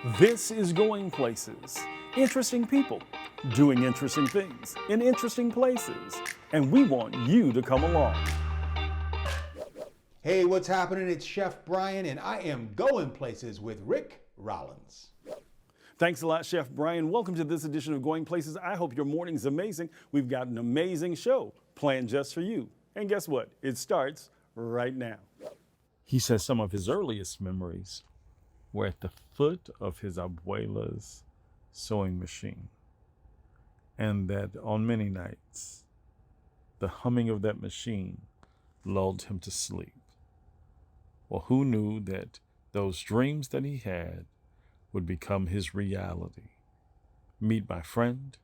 This is Going Places. Interesting people doing interesting things in interesting places. And we want you to come along. Hey, what's happening? It's Chef Brian, and I am going places with RICC ROLLINS. Thanks a lot, Chef Brian. Welcome to this edition of Going Places. I hope your morning's amazing. We've got an amazing show planned just for you. And guess what? It starts right now. He says some of his earliest memories were at the foot of his abuela's sewing machine. And that on many nights, the humming of that machine lulled him to sleep. Well, who knew that those dreams that he had would become his reality? Meet my friend,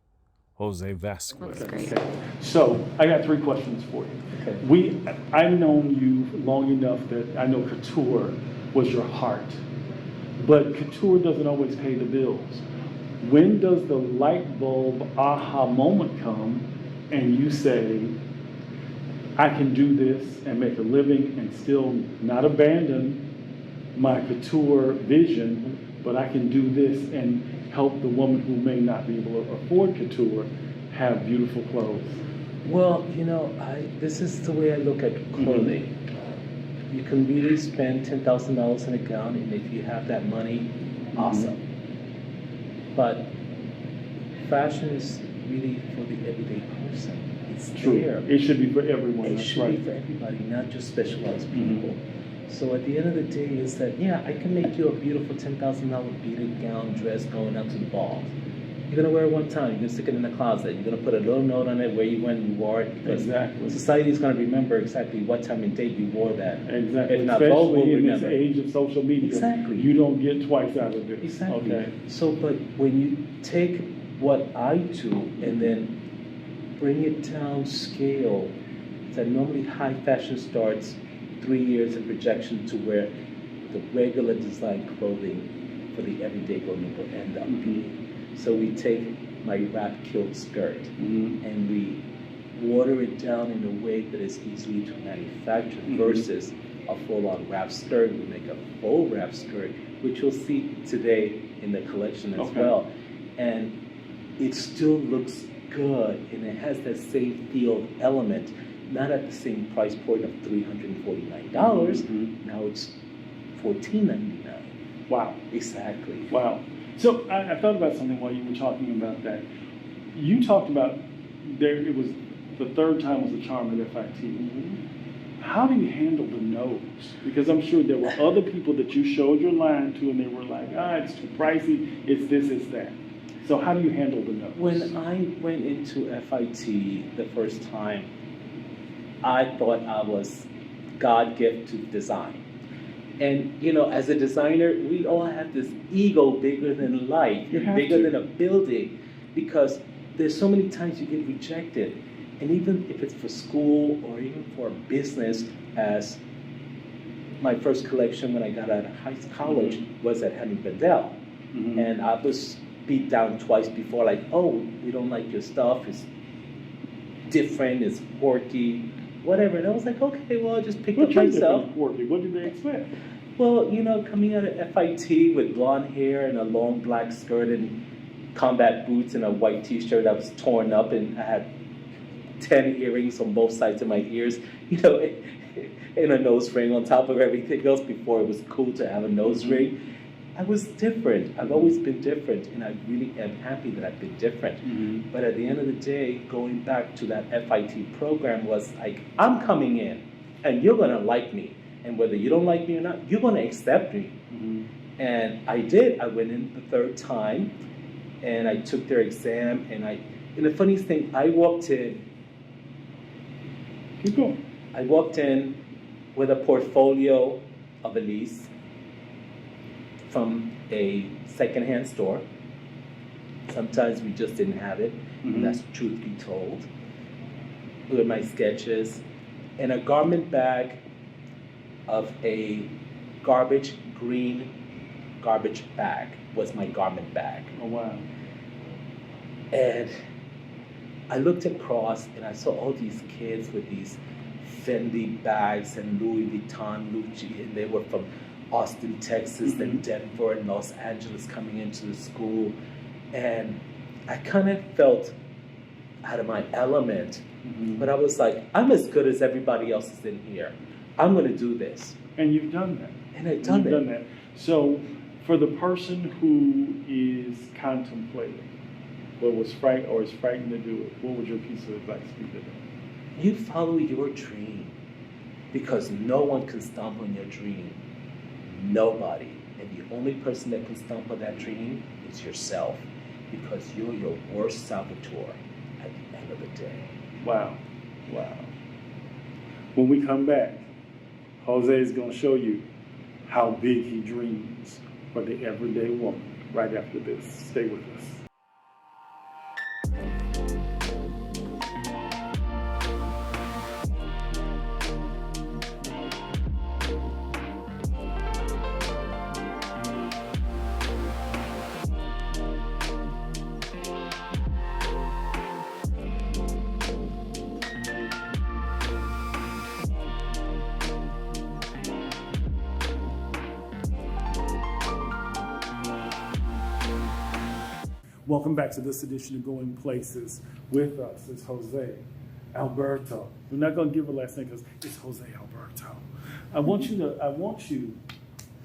Jose Vasquez. Okay. So I got three questions for you. Okay. I've known you long enough that I know couture was your heart, but couture doesn't always pay the bills. When does the light bulb aha moment come and you say, I can do this and make a living and still not abandon my couture vision, but I can do this and help the woman who may not be able to afford couture have beautiful clothes? Well, you know, this is the way I look at clothing. You can really spend $10,000 in a gown, and if you have that money, awesome. But fashion is really for the everyday person. It's True. there. It should be for everyone. It That's should right. be for everybody, not just specialized people. So at the end of the day, is that I can make you a beautiful $10,000 beaded gown dress going out to the ball. You're gonna wear it one time. You're gonna stick it in the closet. You're gonna put a little note on it where you went and you wore it. Because Exactly. society is gonna remember exactly what time and date you wore that. Exactly. If not both, will Especially in this remember. age of social media. Exactly. You don't get twice out of this. Exactly. Okay. So, but when you take what I do and then bring it down scale, that normally high fashion starts 3 years of projection to where the regular design clothing for the everyday woman will end up being. So we take my wrap kilt skirt and we water it down in a way that is easily to manufacture versus a full-on wrap skirt. We make a full wrap skirt, which you'll see today in the collection as well. And it still looks good, and it has that same feel element, not at the same price point of $349. Now it's $14.99. Wow. Exactly. Wow. So I thought about something while you were talking about that. You talked about it was the third time was the charm at FIT. How do you handle the no's? Because I'm sure there were other people that you showed your line to and they were like, it's too pricey, it's this, it's that. So how do you handle the no's? When I went into FIT the first time, I thought I was God gift to design. And, you know, as a designer, we all have this ego bigger than life, bigger than a building, because there's so many times you get rejected. And even if it's for school or even for business, as my first collection when I got out of college was at Henry Bendel. And I was beat down twice before, like, we don't like your stuff, it's different, it's quirky, whatever. And I was like, okay, well, I'll just pick up myself. What did they expect? Well, you know, coming out of FIT with blonde hair and a long black skirt and combat boots and a white t-shirt that was torn up, and I had 10 earrings on both sides of my ears, you know, and a nose ring on top of everything else before it was cool to have a nose ring. I was different. I've always been different, and I really am happy that I've been different. But at the end of the day, going back to that FIT program was like, I'm coming in, and you're gonna like me. And whether you don't like me or not, you're gonna accept me. And I did. I went in the third time, and I took their exam, and the funniest thing, I walked in. Keep going. I walked in with a portfolio of Elise from a secondhand store. Sometimes we just didn't have it, and that's truth be told. With my sketches, and a garment bag of a green garbage bag was my garment bag. Oh, wow. And I looked across and I saw all these kids with these Fendi bags and Louis Vuitton, Gucci, and they were from Austin, Texas, then Denver and Los Angeles coming into the school. And I kind of felt out of my element, but I was like, I'm as good as everybody else is in here. I'm going to do this. And you've done that. And I've done You've done that. So for the person who is contemplating, but was frightened or is frightened to do it, what would your piece of advice be to them? You follow your dream, because no one can stomp on your dream. Nobody. And the only person that can stomp on that dream is yourself, because you're your worst saboteur at the end of the day. Wow. Wow. When we come back, Jose is going to show you how big he dreams for the everyday woman right after this. Stay with us. Welcome back to this edition of Goin Places. With us is Jose Alberto. We're not going to give a last name because it's Jose Alberto. I want you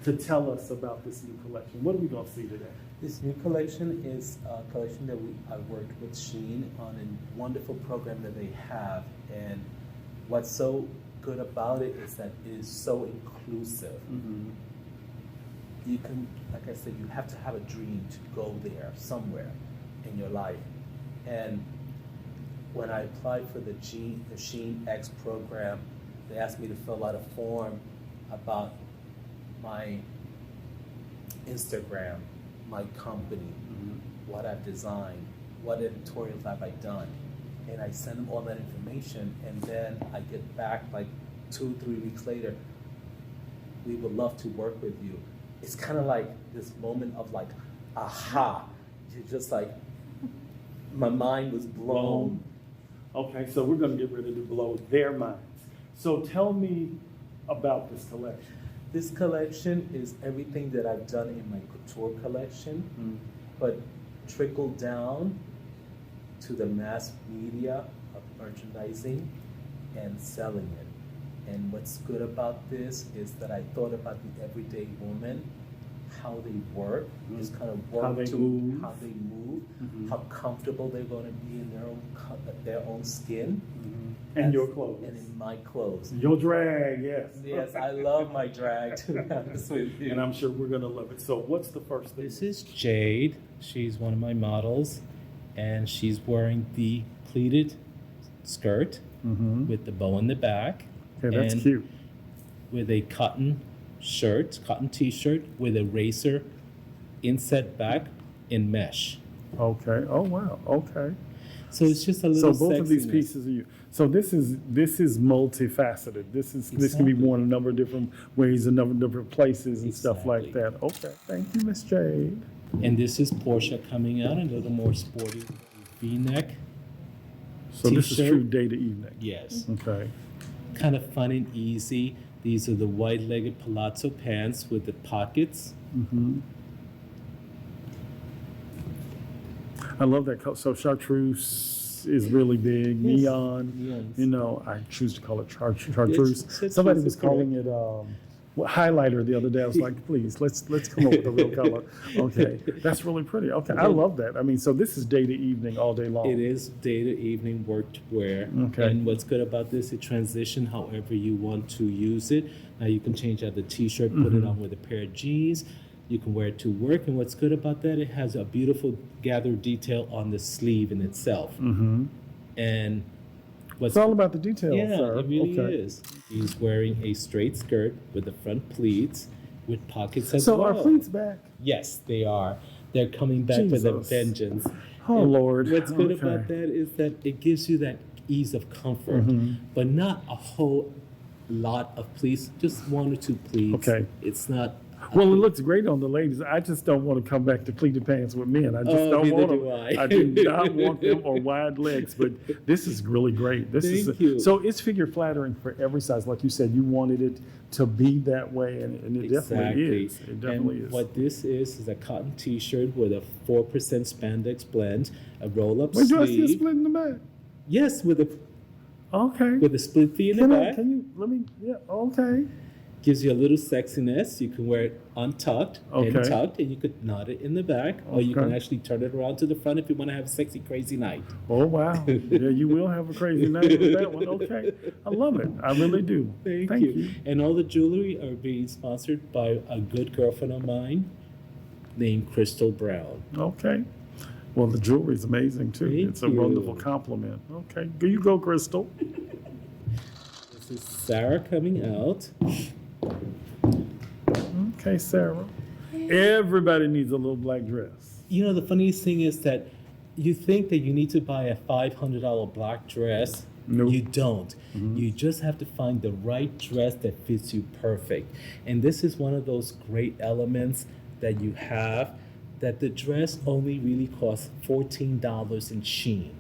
to tell us about this new collection. What are we going to see today? This new collection is a collection that I worked with SHEIN on a wonderful program that they have. And what's so good about it is that it is so inclusive. You can, like I said, you have to have a dream to go there somewhere in your life. And when I applied for the SHEIN X program, they asked me to fill out a form about my Instagram, my company, what I've designed, what editorials have I done. And I send them all that information, and then I get back like 2-3 weeks later, we would love to work with you. It's kind of like this moment of like, aha. You're just like, my mind was blown. Okay, so we're going to get ready to blow their minds. So tell me about this collection. This collection is everything that I've done in my couture collection, but trickled down to the mass media of merchandising and selling it. And what's good about this is that I thought about the everyday woman, how they work, just kind of work how they move, how comfortable they're going to be in their own skin, and your clothes, and in my clothes. Your drag, yes. Yes, I love my drag, to be honest with you. And I'm sure we're going to love it. So what's the first thing? This is Jade. She's one of my models, and she's wearing the pleated skirt with the bow in the back. Okay, that's and cute. With a cotton t-shirt with a racer inset back in mesh. Okay. Oh wow. Okay. So it's just a little. So both of these sexiness. pieces are you. So this is multifaceted. This can be worn a number of different ways, a number of different places and stuff like that. Okay. Thank you, Miss Jade. And this is Portia coming out, a little more sporty V-neck. So this is true day to evening. Yes. Okay. Kind of fun and easy. These are the wide-legged palazzo pants with the pockets. I love that color. So chartreuse is really big. Neon. Neons. You know, I choose to call it chartreuse. It's Somebody was calling it highlighter the other day. I was like, please, let's come up with a real color. Okay, that's really pretty. Okay, I love that. I mean, so this is day to evening, all day long. It is day to evening work to wear. Okay. And what's good about this, it transition however you want to use it. Now you can change out the t-shirt, put it on with a pair of jeans. You can wear it to work. And what's good about that, it has a beautiful gathered detail on the sleeve in itself. And it's all about the details, sir. It really is. He's wearing a straight skirt with the front pleats with pockets as well. So are pleats back? Yes, they are. They're coming back with a vengeance. Oh, And Lord. What's good about that is that it gives you that ease of comfort, but not a whole lot of pleats, just 1 or 2 pleats. Okay. It's not Well, it looks great on the ladies. I just don't want to come back to pleated pants with men. I just don't neither want do them. I. I do not want them or wide legs. But this is really great. Thank you. So it's figure flattering for every size. Like you said, you wanted it to be that way, and it definitely is. It definitely is. What this is a cotton T-shirt with a 4% spandex blend, a roll-up Wait, do I sleeve. see a split in the back? Yes, with a Okay. split V in the back. Okay. Gives you a little sexiness. You can wear it untucked and Okay. tucked, and you could knot it in the back, or you can Okay. actually turn it around to the front if you want to have a sexy, crazy night. Oh, wow. Yeah, you will have a crazy night with that one. Okay. I love it. I really do. Thank you. And all the jewelry are being sponsored by a good girlfriend of mine named Crystal Brown. Okay. Well, the jewelry is amazing, too. Thank It's a you. wonderful compliment. Okay. You go, Crystal. This is Sarah coming out. Okay, Sarah. Everybody needs a little black dress. You know, the funniest thing is that you think that you need to buy a $500 black dress. Nope. You don't. You just have to find the right dress that fits you perfect. And this is one of those great elements that you have, that the dress only really costs $14 in SHEIN.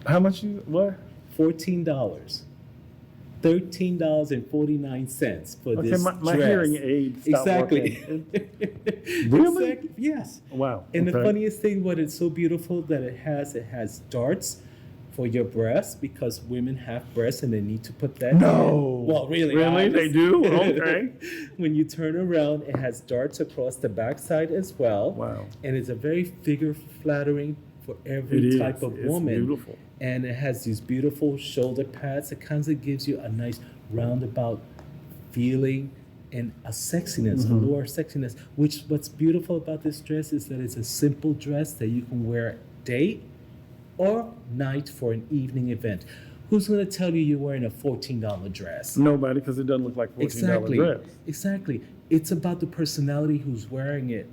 How much you, what? $14. $13.49 for Okay, this my dress. hearing aid stopped Exactly. working. Really? Exactly. Yes. Wow. And the okay. funniest thing, what it's so beautiful that it has darts for your breasts, because women have breasts and they need to put that No. in. Well, really. Really? They do? Okay. When you turn around, it has darts across the backside as well. Wow. And it's a very figure flattering for It every is. type of It's woman. beautiful. And it has these beautiful shoulder pads. It kind of gives you a nice roundabout feeling and a sexiness, a lower sexiness. Which what's beautiful about this dress is that it's a simple dress that you can wear day or night for an evening event. Who's going to tell you you're wearing a $14 dress? Nobody, because it doesn't look like $14 Exactly. dress. Exactly. It's about the personality who's wearing it.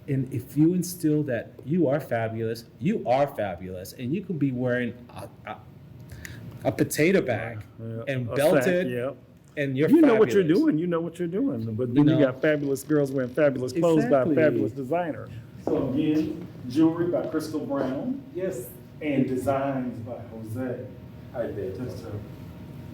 And if you instill that you are fabulous, and you could be wearing a potato bag Yeah, and a belted, sack, yeah. and you're You know what you're fabulous. doing. You know what you're doing. But then You you know. got fabulous girls wearing fabulous clothes Exactly. by a fabulous designer. So again, jewelry by Crystal Brown Yes. and designs by Jose. I did. I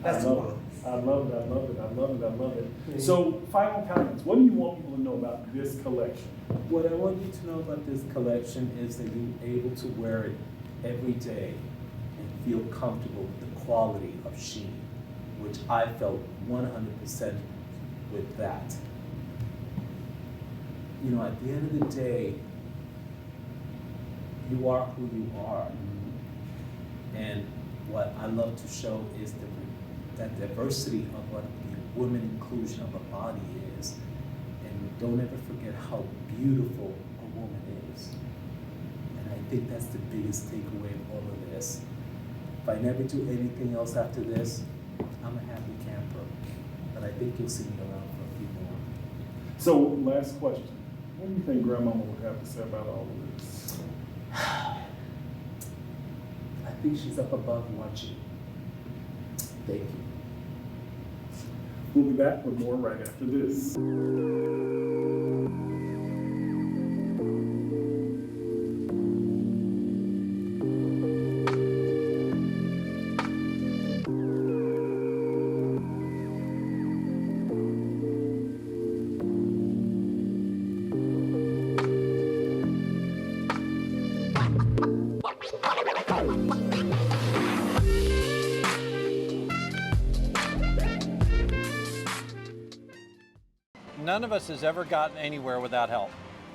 love it. I love it. I love it. I love it. I love it. So final comments. What do you want people to know about this collection? What I want you to know about this collection is that you're able to wear it every day and feel comfortable with the quality of SHEIN, which I felt 100% with that. You know, at the end of the day, you are who you are. And what I love to show is that diversity of what the women inclusion of a body is. And don't ever forget how beautiful a woman is. And I think that's the biggest takeaway of all of this. If I never do anything else after this, I'm a happy camper. But I think you'll see me around for a few more. So last question. What do you think Grandmama would have to say about all of this? I think she's up above watching. Thank you. We'll be back with more right after this. None of us has ever gotten anywhere without help.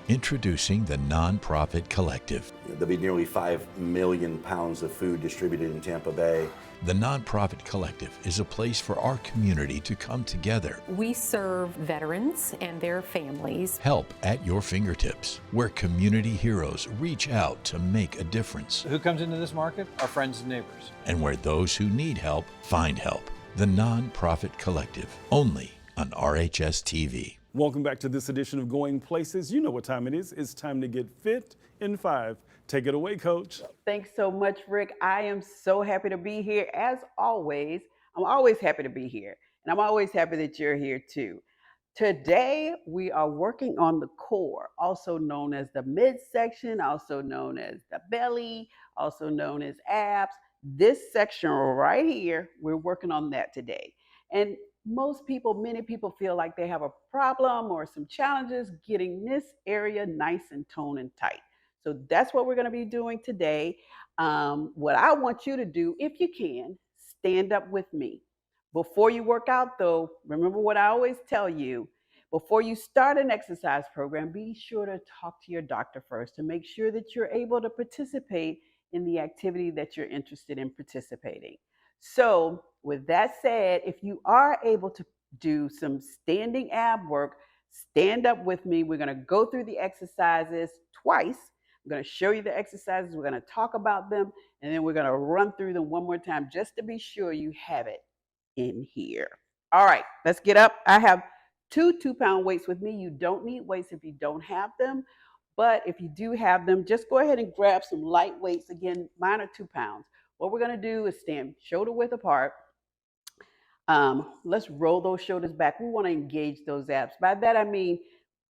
Introducing the Nonprofit Collective. There'll be nearly 5 million pounds of food distributed in Tampa Bay. The Nonprofit Collective is a place for our community to come together. We serve veterans and their families. Help at your fingertips, where community heroes reach out to make a difference, Who comes into this market? Our friends and neighbors. and where those who need help find help. The Nonprofit Collective, only on RHS TV. Welcome back to this edition of Goin Places. You know what time it is. It's time to get fit in 5. Take it away, Coach. Thanks so much, Rick. I am so happy to be here. As always, I'm always happy to be here. And I'm always happy that you're here too. Today, we are working on the core, also known as the midsection, also known as the belly, also known as abs. This section right here, we're working on that today. And many people feel like they have a problem or some challenges getting this area nice and toned and tight. So that's what we're going to be doing today. What I want you to do, if you can, stand up with me. Before you work out, though, remember what I always tell you. Before you start an exercise program, be sure to talk to your doctor first to make sure that you're able to participate in the activity that you're interested in participating. So, with that said, if you are able to do some standing ab work, stand up with me. We're going to go through the exercises twice. I'm going to show you the exercises. We're going to talk about them, and then we're going to run through them one more time just to be sure you have it in here. All right, let's get up. I have two 2-pound weights with me. You don't need weights if you don't have them, but if you do have them, just go ahead and grab some light weights. Again, mine are 2 pounds. What we're going to do is stand shoulder width apart. Let's roll those shoulders back. We want to engage those abs. By that I mean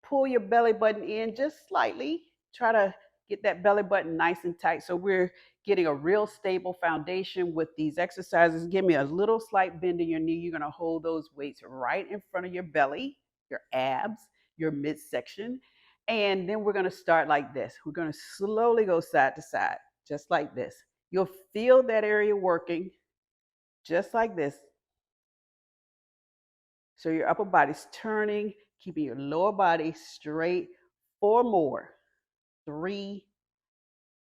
pull your belly button in just slightly. Try to get that belly button nice and tight so we're getting a real stable foundation with these exercises. Give me a little slight bend in your knee. You're going to hold those weights right in front of your belly, your abs, your midsection. And then we're going to start like this. We're going to slowly go side to side, just like this. You'll feel that area working just like this. So your upper body's turning, keeping your lower body straight. 4 more. 3,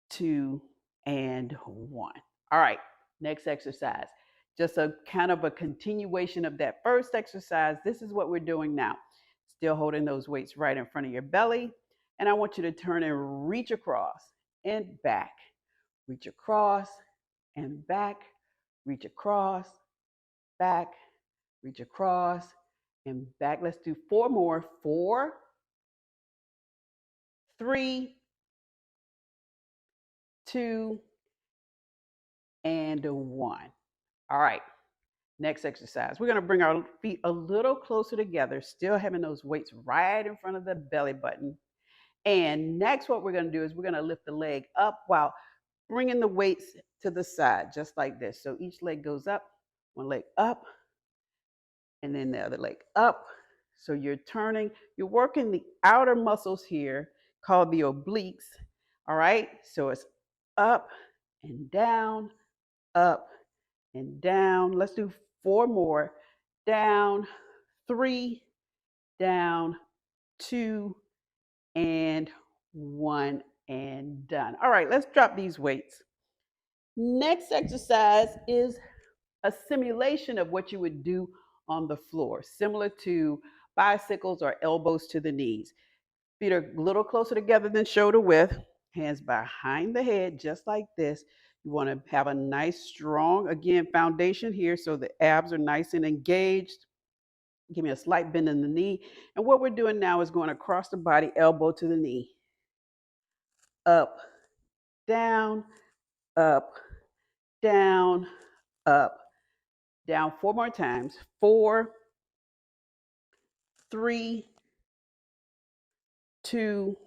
2, and 1. All right, next exercise. Just a kind of a continuation of that first exercise. This is what we're doing now. Still holding those weights right in front of your belly. And I want you to turn and reach across and back. Reach across and back. Reach across, back, reach across, and back. Let's do 4 more. 4, 3, 2, and 1. All right, next exercise. We're going to bring our feet a little closer together, still having those weights right in front of the belly button. And next, what we're going to do is we're going to lift the leg up while bringing the weights to the side, just like this. So each leg goes up, one leg up, and then the other leg up. So you're turning, you're working the outer muscles here called the obliques. All right, so it's up and down, up and down. Let's do 4 more. Down, 3, down, 2, and 1, and done. All right, let's drop these weights. Next exercise is a simulation of what you would do on the floor, similar to bicycles or elbows to the knees. Feet are a little closer together than shoulder width, hands behind the head, just like this. You want to have a nice, strong, again, foundation here so the abs are nice and engaged. Give me a slight bend in the knee. And what we're doing now is going across the body, elbow to the knee. Up, down, up, down, up, down. 4 more times. 4, 3, 2,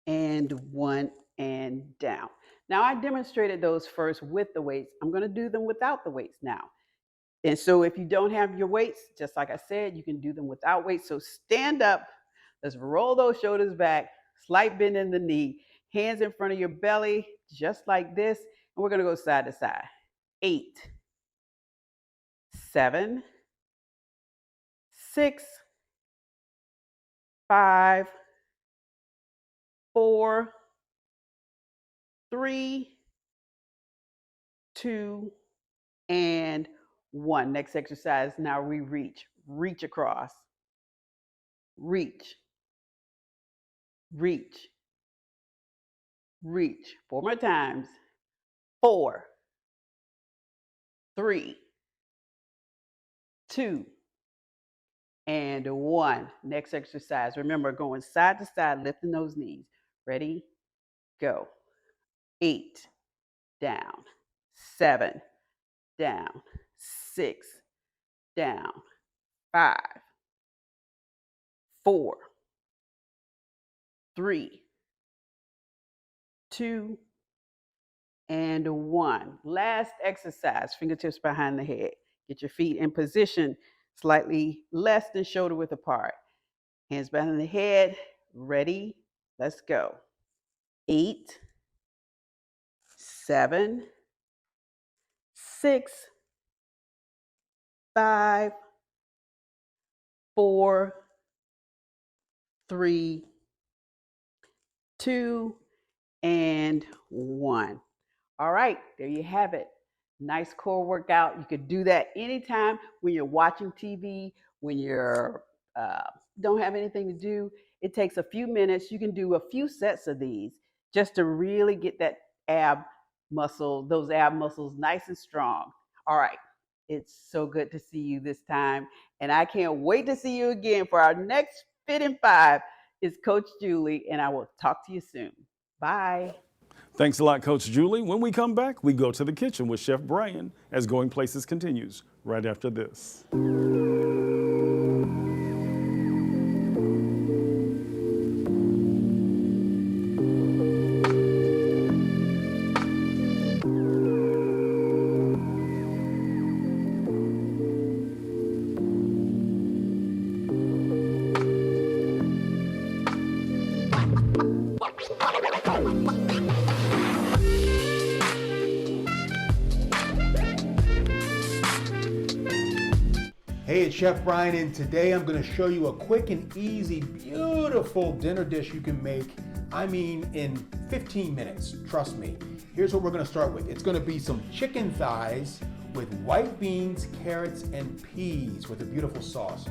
and 1, and down. Now, I demonstrated those first with the weights. I'm going to do them without the weights now. And so if you don't have your weights, just like I said, you can do them without weights. So stand up. Let's roll those shoulders back. Slight bend in the knee. Hands in front of your belly, just like this. And we're going to go side to side. 8, 7, 6, 5, 4, 3, 2, and 1. Next exercise. Now we reach. Reach across. Reach. Reach. Reach. 4 more times. 4, 3, 2, and 1. Next exercise. Remember, going side to side, lifting those knees. Ready? Go. 8, down. 7, down. 6, down. 5, 4, 3, 2, and 1. Last exercise, fingertips behind the head. Get your feet in position slightly less than shoulder width apart. Hands behind the head. Ready? Let's go. 8, 7, 6, 5, 4, 3, 2, and 1. All right, there you have it. Nice core workout. You could do that anytime when you're watching TV, when you're don't have anything to do. It takes a few minutes. You can do a few sets of these just to really get that those ab muscles nice and strong. All right, it's so good to see you this time, and I can't wait to see you again for our next Fit in 5. It's Coach Julie, and I will talk to you soon. Bye. Thanks a lot, Coach Julie. When we come back, we go to the kitchen with Chef Brian as Goin Places continues right after this. Hey, it's Chef Brian, and today I'm going to show you a quick and easy, beautiful dinner dish you can make, in 15 minutes, trust me. Here's what we're going to start with. It's going to be some chicken thighs with white beans, carrots, and peas with a beautiful sauce.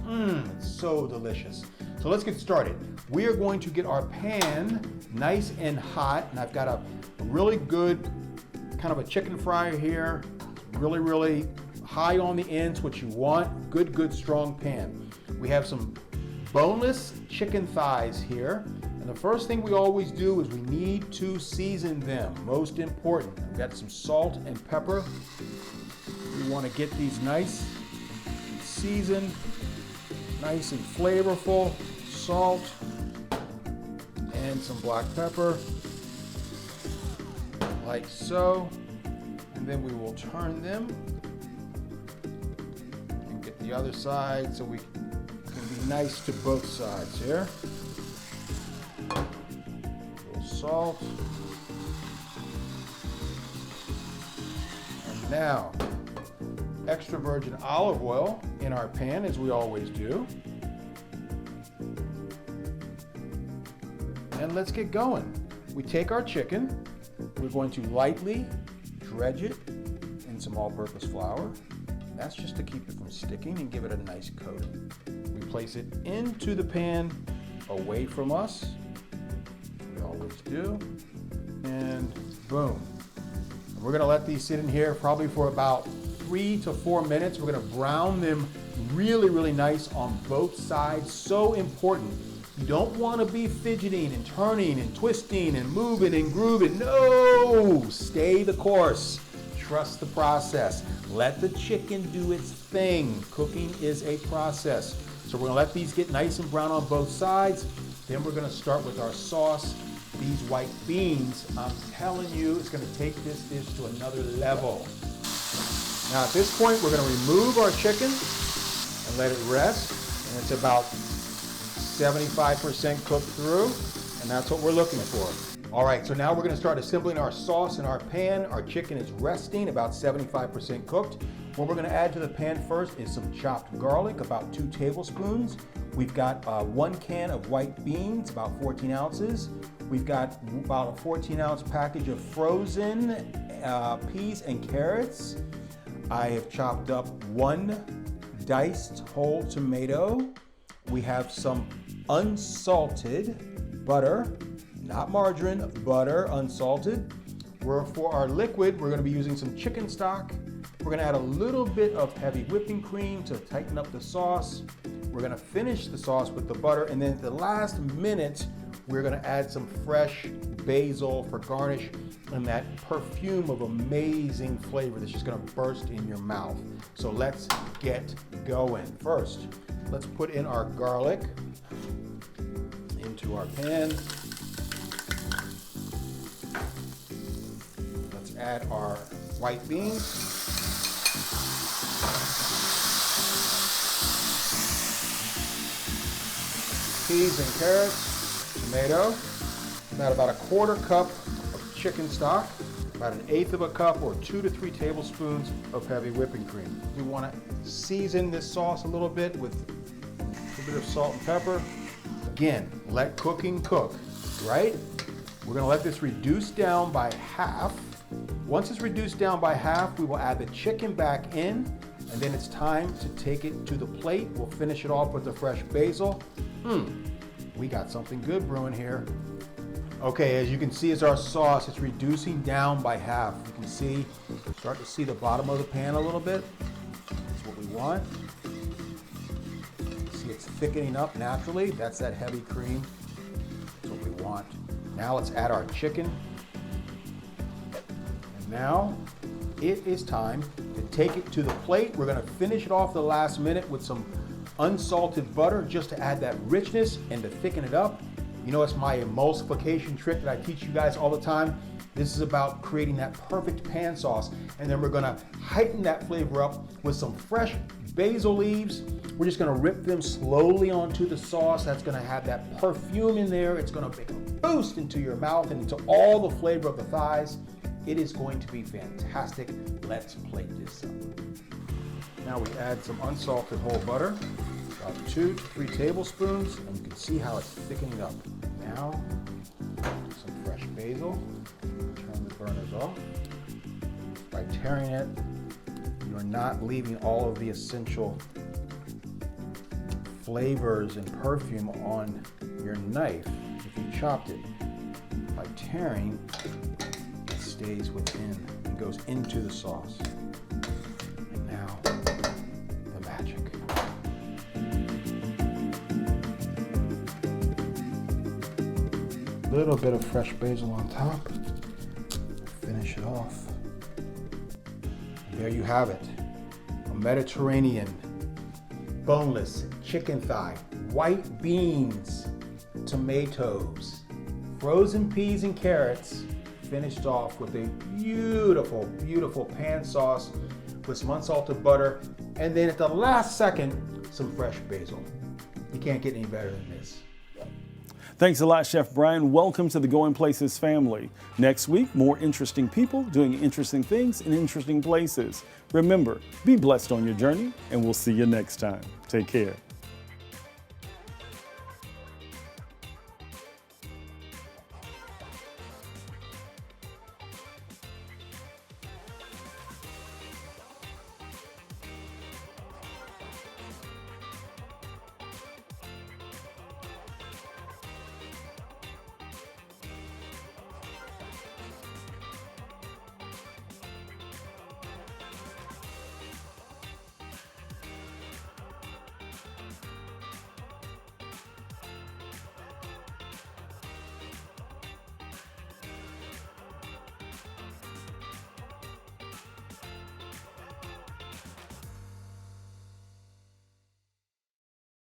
It's so delicious. So let's get started. We are going to get our pan nice and hot, and I've got a really good kind of a chicken fryer here, really high on the ends, what you want, good strong pan. We have some boneless chicken thighs here, and the first thing we always do is we need to season them, most important. We've got some salt and pepper. We want to get these nice seasoned, nice and flavorful. Salt and some black pepper, like so, and then we will turn them and get the other side so we can be nice to both sides here. A little salt, and now extra virgin olive oil in our pan, as we always do. And let's get going. We take our chicken, we're going to lightly dredge it in some all-purpose flour. That's just to keep it from sticking and give it a nice coat. We place it into the pan away from us. We always do. And boom. And we're gonna let these sit in here probably for about 3 to 4 minutes. We're gonna brown them really nice on both sides. So important. You don't want to be fidgeting and turning and twisting and moving and grooving. No! Stay the course. Trust the process. Let the chicken do its thing. Cooking is a process. So we're going to let these get nice and brown on both sides. Then we're going to start with our sauce. These white beans, I'm telling you, it's going to take this dish to another level. Now at this point, we're going to remove our chicken and let it rest. And it's about 75% cooked through, and that's what we're looking for. All right, so now we're gonna start assembling our sauce in our pan. Our chicken is resting, about 75% cooked. What we're gonna add to the pan first is some chopped garlic, about 2 tablespoons. We've got 1 can of white beans, about 14 ounces. We've got about a 14-ounce package of frozen peas and carrots. I have chopped up 1 diced whole tomato. We have some unsalted butter, not margarine, butter, unsalted. For our liquid, we're going to be using some chicken stock. We're going to add a little bit of heavy whipping cream to tighten up the sauce. We're going to finish the sauce with the butter, and then at the last minute, we're going to add some fresh basil for garnish and that perfume of amazing flavor that's just going to burst in your mouth. So let's get going. First, let's put in our garlic. into our pan. Let's add our white beans. Peas and carrots, tomato. Add about a 1/4 cup of chicken stock, about 1/8 cup or 2 to 3 tablespoons of heavy whipping cream. We want to season this sauce a little bit with a bit of salt and pepper. Again, let cooking cook, right? We're going to let this reduce down by half. Once it's reduced down by half, we will add the chicken back in, and then it's time to take it to the plate. We'll finish it off with the fresh basil. We got something good brewing here. Okay, as you can see, as our sauce, it's reducing down by half. You can see, start to see the bottom of the pan a little bit. That's what we want. See, it's thickening up naturally. That's that heavy cream. That's what we want. Now let's add our chicken. And now it is time to take it to the plate. We're gonna finish it off the last minute with some unsalted butter just to add that richness and to thicken it up. You know, it's my emulsification trick that I teach you guys all the time. This is about creating that perfect pan sauce. And then we're gonna heighten that flavor up with some fresh basil leaves. We're just gonna rip them slowly onto the sauce. That's gonna have that perfume in there. It's gonna make a boost into your mouth and into all the flavor of the thighs. It is going to be fantastic. Let's plate this up. Now we add some unsalted whole butter. About 2 to 3 tablespoons, and you can see how it's thickening up. Now, some fresh basil. Turn the burners off. By tearing it, you are not leaving all of the essential flavors and perfume on your knife if you chopped it. By tearing, it stays within and goes into the sauce. And now, the magic. Little bit of fresh basil on top. Finish it off. And there you have it. A Mediterranean boneless chicken thigh, white beans, tomatoes, frozen peas and carrots, finished off with a beautiful, beautiful pan sauce with some unsalted butter, and then at the last second, some fresh basil. You can't get any better than this. Thanks a lot, Chef Brian. Welcome to the Goin Places family. Next week, more interesting people doing interesting things in interesting places. Remember, be blessed on your journey, and we'll see you next time. Take care.